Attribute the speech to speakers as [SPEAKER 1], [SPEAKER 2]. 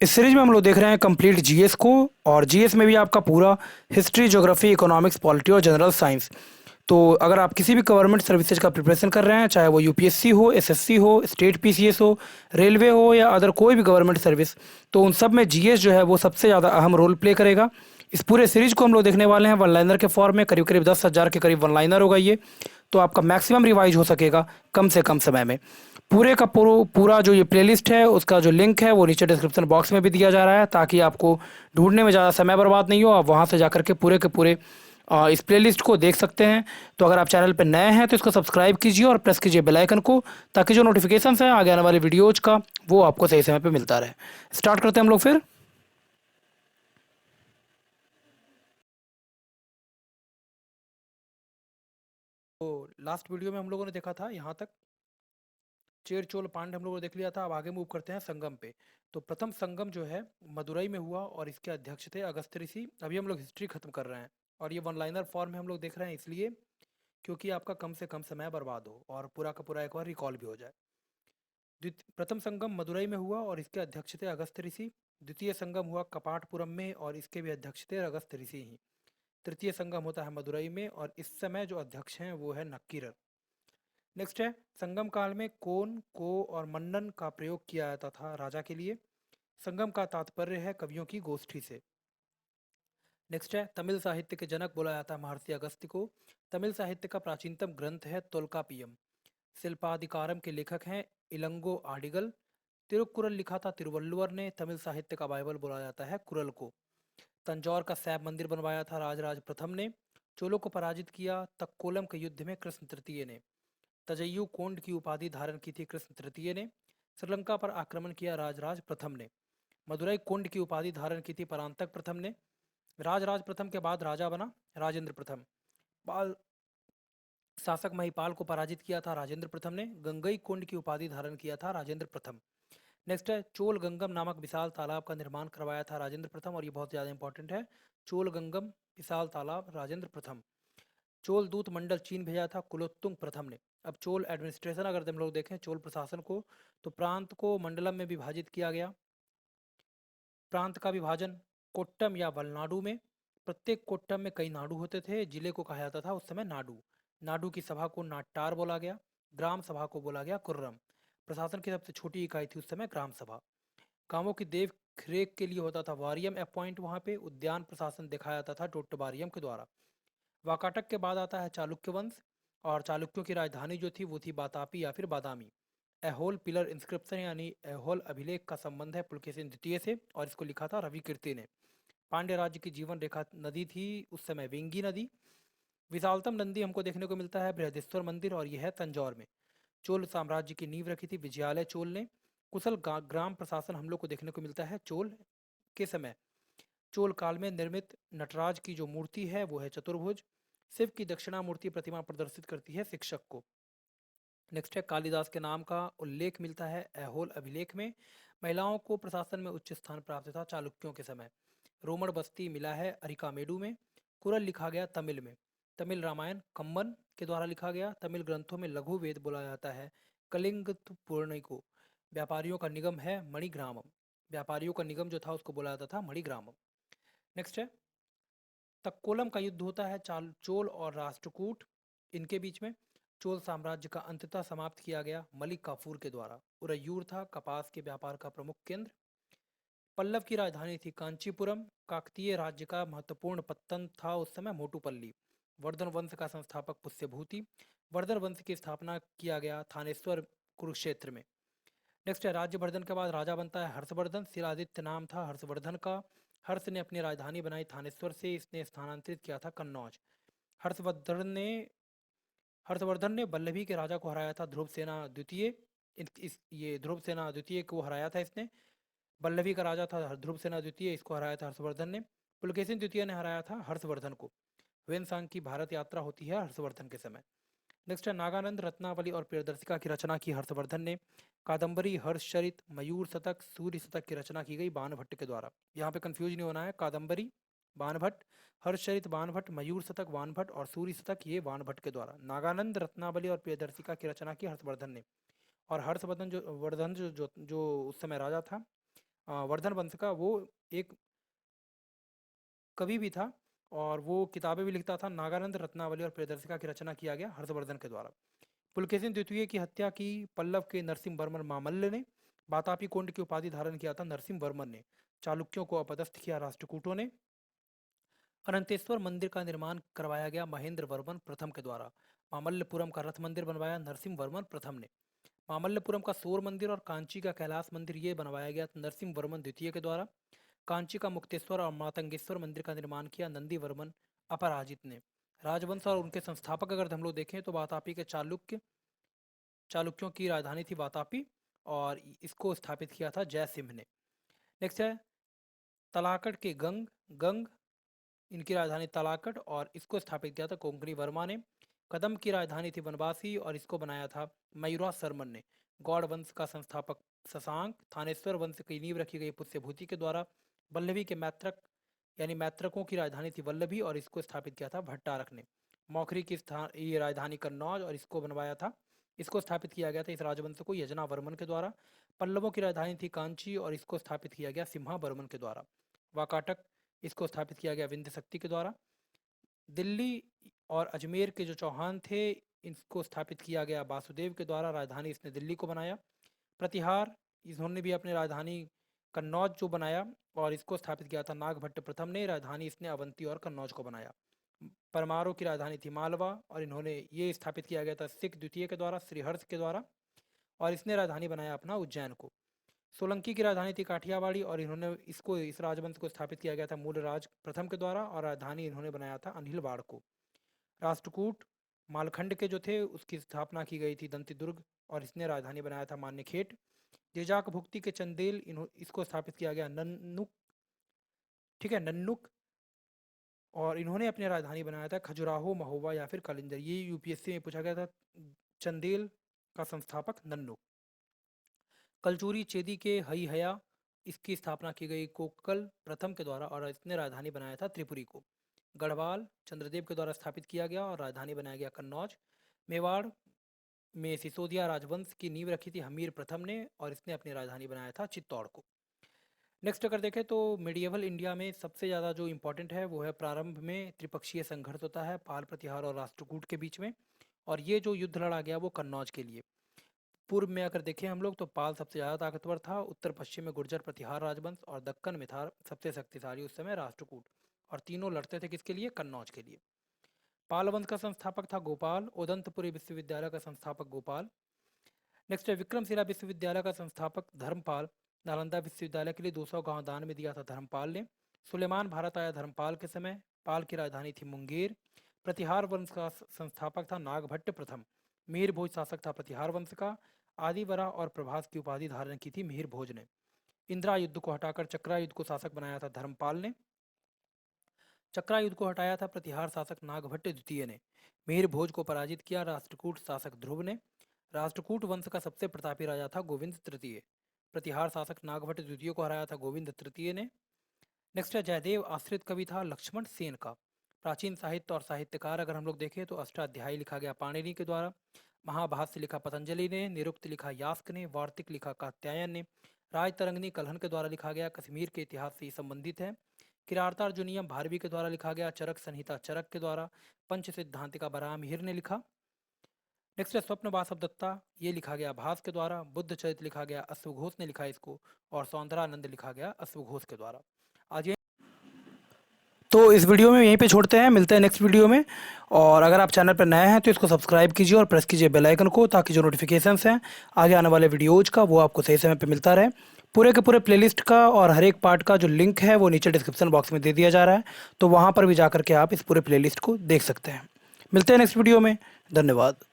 [SPEAKER 1] इस सीरीज में हम लोग देख रहे हैं कंप्लीट जीएस को। और जीएस में भी आपका पूरा हिस्ट्री, ज्योग्राफी, इकोनॉमिक्स, पॉलिटी और जनरल साइंस। तो अगर आप किसी भी गवर्नमेंट सर्विसेज का प्रिपरेशन कर रहे हैं, चाहे वो यूपीएससी हो, एसएससी हो, स्टेट पीसीएस हो, रेलवे हो या अदर कोई भी गवर्नमेंट सर्विस, तो उन सब में जीएस जो है वो सबसे ज़्यादा अहम रोल प्ले करेगा। इस पूरे सीरीज को हम लोग देखने वाले हैं वन लाइनर के फॉर्म में। करीब करीब 10,000 के करीब वन लाइनर होगा ये। तो आपका मैक्सिमम रिवाइज हो सकेगा कम से कम समय में। पूरे का पूरा जो ये प्लेलिस्ट है उसका जो लिंक है वो नीचे डिस्क्रिप्शन बॉक्स में भी दिया जा रहा है, ताकि आपको ढूंढने में ज़्यादा समय बर्बाद नहीं हो। आप वहाँ से जाकर के पूरे के पूरे इस प्लेलिस्ट को देख सकते हैं। तो अगर आप चैनल पर नए हैं तो इसको सब्सक्राइब कीजिए और प्रेस कीजिए बेल आइकन को, ताकि जो नोटिफिकेशन है आगे आने वाले वीडियोज का वो आपको सही समय पर मिलता रहे। स्टार्ट करते हैं हम लोग फिर। तो लास्ट वीडियो में हम लोगों ने देखा था यहाँ तक चेर चोल पांड्य हम लोगों ने देख लिया था। अब आगे मूव करते हैं संगम पे। तो प्रथम संगम जो है मदुरई में हुआ और इसके अध्यक्ष थे अगस्त्य ऋषि। अभी हम लोग हिस्ट्री खत्म कर रहे हैं और ये वन लाइनर फॉर्म में हम लोग देख रहे हैं, इसलिए क्योंकि आपका कम से कम समय बर्बाद हो और पूरा का पूरा एक बार रिकॉल भी हो जाए। प्रथम संगम मदुरई में हुआ और इसके अध्यक्ष थे अगस्त्य ऋषि। द्वितीय संगम हुआ कपाटपुरम में और इसके भी अध्यक्ष थे अगस्त्य ऋषि ही। तृतीय संगम होता है मदुरई में और इस समय जो अध्यक्ष हैं वो है नक्कीरर। नेक्स्ट है, संगम काल में कोन, को और मन्नन का प्रयोग किया जाता था राजा के लिए। संगम का तात्पर्य है कवियों की गोष्ठी से। नेक्स्ट है, तमिल साहित्य के जनक बोला जाता है महर्षि अगस्त्य को। तमिल साहित्य का प्राचीनतम ग्रंथ है तोल्कापियम। शिल्पाधिकारम के लेखक हैं इलंगो आडिगल। तिरुक्कुरल लिखा था तिरुवल्लुवर ने। तमिल साहित्य का बाइबल बोला जाता है कुरल को। तंजौर का शैव मंदिर बनवाया था राजराज प्रथम ने। चोलों को पराजित किया तक्कोलम के युद्ध में कृष्ण तृतीय ने। तजय्यु कोंड की उपाधि धारण की थी कृष्ण तृतीय ने। श्रीलंका पर आक्रमण किया राजराज प्रथम ने। मदुरई कोंड की उपाधि धारण की थी परांतक प्रथम ने। राजराज प्रथम के बाद राजा बना राजेंद्र प्रथम। पाल शासक महिपाल को पराजित किया था राजेंद्र प्रथम ने। गंगई कोंड की उपाधि धारण किया था राजेंद्र प्रथम। नेक्स्ट है, चोल गंगम नामक विशाल तालाब का निर्माण करवाया था राजेंद्र प्रथम, और ये बहुत ज़्यादा इंपॉर्टेंट है। चोल गंगम विशाल तालाब राजेंद्र प्रथम। चोल दूत मंडल चीन भेजा था कुलोत्तुंग प्रथम ने। अब चोल एडमिनिस्ट्रेशन अगर हम लोग देखें चोल प्रशासन को, तो प्रांत को मंडलम में विभाजित किया गया। प्रांत का विभाजन कोट्टम या वलनाडु में। प्रत्येक कोट्टम में कई नाडु होते थे। जिले को कहा जाता था उस समय नाडु। नाडु की सभा को नाट्टार बोला गया। ग्राम सभा को बोला गया कुर्रम। प्रशासन की सबसे छोटी इकाई थी उस समय ग्राम सभा। गांवों की देख रेख के लिए होता था वारियम अपॉइंट। वहाँ पे उद्यान प्रशासन दिखाया जाता था टोट्टवारियम के द्वारा। वाकाटक के बाद आता है चालुक्य वंश, और चालुक्यों की राजधानी जो थी वो थी बातापी या फिर बादामी। एहोल पिलर इंस्क्रिप्शन यानी एहोल अभिलेख का संबंध है पुलकेशिन द्वितीय से, और इसको लिखा था रवि कीर्ति ने। पांड्य राज्य की जीवन रेखा नदी थी उस समय वेंगी नदी। विशालतम नंदी हमको देखने को मिलता है बृहदेश्वर मंदिर, और यह है तंजौर में। चोल साम्राज्य की नींव रखी थी विजयालय चोल ने। कुशल ग्राम प्रशासन हम लोग को देखने को मिलता है चोल के समय। चोल काल में निर्मित नटराज की जो मूर्ति है वो है चतुर्भुज। शिव की दक्षिणामूर्ति प्रतिमा प्रदर्शित करती है शिक्षक को। नेक्स्ट है, कालिदास के नाम का उल्लेख मिलता है ऐहोल अभिलेख में। महिलाओं को प्रशासन में उच्च स्थान प्राप्त था चालुक्यों के समय। रोमन बस्ती मिला है अरिकामेडु में। कुरल लिखा गया तमिल में। तमिल रामायण कम्बन के द्वारा लिखा गया। तमिल ग्रंथों में लघु वेद बोला जाता है कलिंग पूर्ण को। व्यापारियों का निगम है मणिग्रामम। व्यापारियों का निगम जो था उसको बोला जाता था मणिग्रामम। नेक्स्ट है, तक्कोलम का युद्ध होता है चोल और राष्ट्रकूट इनके बीच में। चोल साम्राज्य का अंततः समाप्त किया गया मलिक काफूर के द्वारा। उरयूर था कपास के व्यापार का प्रमुख केंद्र। पल्लव की राजधानी थी कांचीपुरम। काकतीय राज्य का महत्वपूर्ण पत्तन था उस समय मोटुपल्ली। वर्धन वंश का संस्थापक पुष्यभूति। वर्धन वंश की स्थापना किया गया थानेश्वर कुरुक्षेत्र में। नेक्स्ट है, राज्यवर्धन के बाद राजा बनता है हर्षवर्धन। शिलादित्य नाम था हर्षवर्धन का। हर्ष ने अपनी राजधानी बनाई थानेश्वर से। इसने स्थानांतरित किया था कन्नौज। हर्षवर्धन ने हर्षवर्धन ने वल्लभी के राजा को हराया था ध्रुव सेना द्वितीय। ये ध्रुव सेना द्वितीय को हराया था इसने। वल्लभी का राजा था ध्रुव सेना द्वितीय, इसको हराया था हर्षवर्धन ने। पुलकेशिन द्वितीय ने हराया था हर्षवर्धन को। वेनसांग की भारत यात्रा होती है हर्षवर्धन के समय। नेक्स्ट है, नागानंद रत्नावली और प्रियदर्शिका की रचना की हर्षवर्धन ने। कादंबरी, हर्षचरित, मयूर शतक, सूर्य शतक की रचना की गई बाणभट्ट के द्वारा। यहाँ पे कंफ्यूज नहीं होना है, कादंबरी बाणभट्ट, हर्षचरित बाणभट्ट, मयूर शतक बाणभट्ट और सूर्य शतक ये बाणभट्ट के द्वारा। नागानंद रत्नावली और प्रियदर्शिका की रचना की हर्षवर्धन ने। और हर्षवर्धन जो उस समय राजा था वर्धन वंश का वो एक कवि भी था और वो किताबें भी लिखता था। नागानंद, रत्नावली और प्रियदर्शिका की रचना किया गया हर्षवर्धन के द्वारा। पुलकेशिन द्वितीय की हत्या की पल्लव के नरसिंह वर्मन मामल्ल ने। वातापी कोंड की उपाधि धारण किया था नरसिंह वर्मन ने। चालुक्यों को अपदस्थ किया राष्ट्रकूटों ने। अनंतेश्वर मंदिर का निर्माण करवाया गया महेंद्र वर्मन प्रथम के द्वारा। मामल्लपुरम का रथ मंदिर बनवाया नरसिंह वर्मन प्रथम ने। मामल्लपुरम का सूर्य मंदिर और कांची का कैलाश मंदिर ये बनवाया गया नरसिंह वर्मन द्वितीय के द्वारा। कांची का मुक्तेश्वर और मातंगेश्वर मंदिर का निर्माण किया नंदी वर्मन अपराजित ने। राजवंश और उनके संस्थापक अगर हम लोग देखें तो वातापी के चालुक्यों की राजधानी थी वातापी और इसको स्थापित किया था जयसिंह ने। नेक्स्ट है तलाकट के गंग इनकी राजधानी तलाकट और इसको स्थापित किया था कोंकणी वर्मा ने। कदम की राजधानी थी बनवासी और इसको बनाया था मयूरा शर्मन ने। गौड़ वंश का संस्थापक शशांक। थानेश्वर वंश की नींव रखी गई पुष्यभूति के द्वारा। वल्लभी के मैत्रक यानी मैत्रकों की राजधानी थी वल्लभी और इसको स्थापित किया था भट्टारक ने। मौखरी की ये राजधानी कन्नौज और इसको बनवाया था इसको स्थापित किया गया था इस राजवंश को यजना वर्मन के द्वारा। पल्लवों की राजधानी थी कांची और इसको स्थापित किया गया सिम्हा वर्मन के द्वारा। वाकाटक इसको स्थापित किया गया विंध्य शक्ति के द्वारा। दिल्ली और अजमेर के जो चौहान थे इसको स्थापित किया गया वासुदेव के द्वारा। राजधानी इसने दिल्ली को बनाया। प्रतिहार इन्होंने भी अपनी राजधानी कन्नौज जो बनाया और इसको स्थापित किया था नागभट्ट प्रथम ने। राजधानी इसने अवंती और कन्नौज को बनाया। परमारों की राजधानी थी मालवा और इन्होंने ये स्थापित किया गया था सिख द्वितीय के द्वारा श्रीहर्ष के द्वारा और इसने राजधानी बनाया अपना उज्जैन को। सोलंकी की राजधानी थी काठियावाड़ी और इन्होंने इस राजवंश को स्थापित किया गया था मूलराज प्रथम के द्वारा और राजधानी इन्होंने बनाया था अनिलवाड़ को। राष्ट्रकूट मालखंड के जो थे उसकी स्थापना की गई थी दंतीदुर्ग और इसने राजधानी बनाया था मान्यखेट। जेजाक भुक्ति के चंदेल इसको स्थापित किया गया नन्नुक, ठीक है, नन्नुक और इन्होंने अपनी राजधानी बनाया था खजुराहो, महोबा या फिर कलिंजर। ये यूपीएससी में पूछा गया था। चंदेल का संस्थापक नन्नुक। कलचूरी चेदी के हया इसकी स्थापना की गई कोक्कल प्रथम के द्वारा और इसने राजधानी बनाया था त्रिपुरी को। गढ़वाल चंद्रदेव के द्वारा स्थापित किया गया और राजधानी बनाया गया कन्नौज। मेवाड़ में सिसोदिया राजवंश की नींव रखी थी हमीर प्रथम ने और इसने अपनी राजधानी बनाया था चित्तौड़ को। नेक्स्ट अगर देखें तो मिडिएवल इंडिया में सबसे ज़्यादा जो इम्पोर्टेंट है वो है प्रारंभ में त्रिपक्षीय संघर्ष होता है पाल प्रतिहार और राष्ट्रकूट के बीच में और ये जो युद्ध लड़ा गया वो कन्नौज के लिए। पूर्व में अगर देखें हम लोग तो पाल सबसे ज़्यादा ताकतवर था। उत्तर पश्चिम में गुर्जर प्रतिहार राजवंश और दक्कन में था सबसे शक्तिशाली उस समय राष्ट्रकूट और तीनों लड़ते थे किसके लिए? कन्नौज के लिए। पाल वंश का संस्थापक था गोपाल। उदंतपुरी विश्वविद्यालय का संस्थापक गोपाल। नेक्स्ट है विक्रमशिला विश्वविद्यालय का संस्थापक धर्मपाल। नालंदा विश्वविद्यालय के लिए 200 गांव दान में दिया था धर्मपाल ने। सुलेमान भारत आया धर्मपाल के समय। पाल की राजधानी थी मुंगेर। प्रतिहार वंश का संस्थापक था नागभट्ट प्रथम। मिहिर भोज शासक था प्रतिहार वंश का। आदिवरा और प्रभास की उपाधि धारण की थी मिहिर भोज ने। इंदिरा युद्ध को हटाकर चक्रा युद्ध को शासक बनाया था धर्मपाल ने। चक्रा युद्ध को हटाया था प्रतिहार शासक नागभट्ट द्वितीय ने। मिहिर भोज को पराजित किया राष्ट्रकूट शासक ध्रुव ने। राष्ट्रकूट वंश का सबसे प्रतापी राजा था गोविंद तृतीय। प्रतिहार शासक नागभट्ट द्वितीय को हराया था गोविंद तृतीय ने। नेक्स्ट है जयदेव आश्रित कवि था लक्ष्मण सेन का। प्राचीन साहित्य और साहित्यकार अगर हम लोग देखें तो अष्टाध्यायी लिखा गया पाणिनि के द्वारा। महाभाष्य लिखा पतंजलि ने। निरुक्त लिखा यास्क ने। वार्तिक लिखा कात्यायन ने। राजतरंगिनी कल्हण के द्वारा लिखा गया कश्मीर के इतिहास से संबंधित है। किरातार्जुनीयम भारवी के द्वारा लिखा गया। चरक संहिता चरक के द्वारा। पंच सिद्धांतिका बराहमिहिर ने लिखा। नेक्स्ट है स्वप्न वासव दत्ता, ये लिखा गया भास के द्वारा। बुद्ध चरित्र लिखा गया अश्वघोष ने लिखा इसको और सौंदरानंद लिखा गया अश्वघोष के द्वारा। आज ये तो इस वीडियो में यहीं पे छोड़ते हैं, मिलते हैं नेक्स्ट वीडियो में। और अगर आप चैनल पर नए हैं तो इसको सब्सक्राइब कीजिए और प्रेस कीजिए बेल आइकन को ताकि जो नोटिफिकेशंस हैं आगे आने वाले वीडियोज़ का वो आपको सही समय पे मिलता रहे। पूरे के पूरे प्लेलिस्ट का और हर एक पार्ट का जो लिंक है वो नीचे डिस्क्रिप्शन बॉक्स में दे दिया जा रहा है, तो वहाँ पर भी जा करके आप इस पूरे प्लेलिस्ट को देख सकते हैं। मिलते हैं नेक्स्ट वीडियो में, धन्यवाद।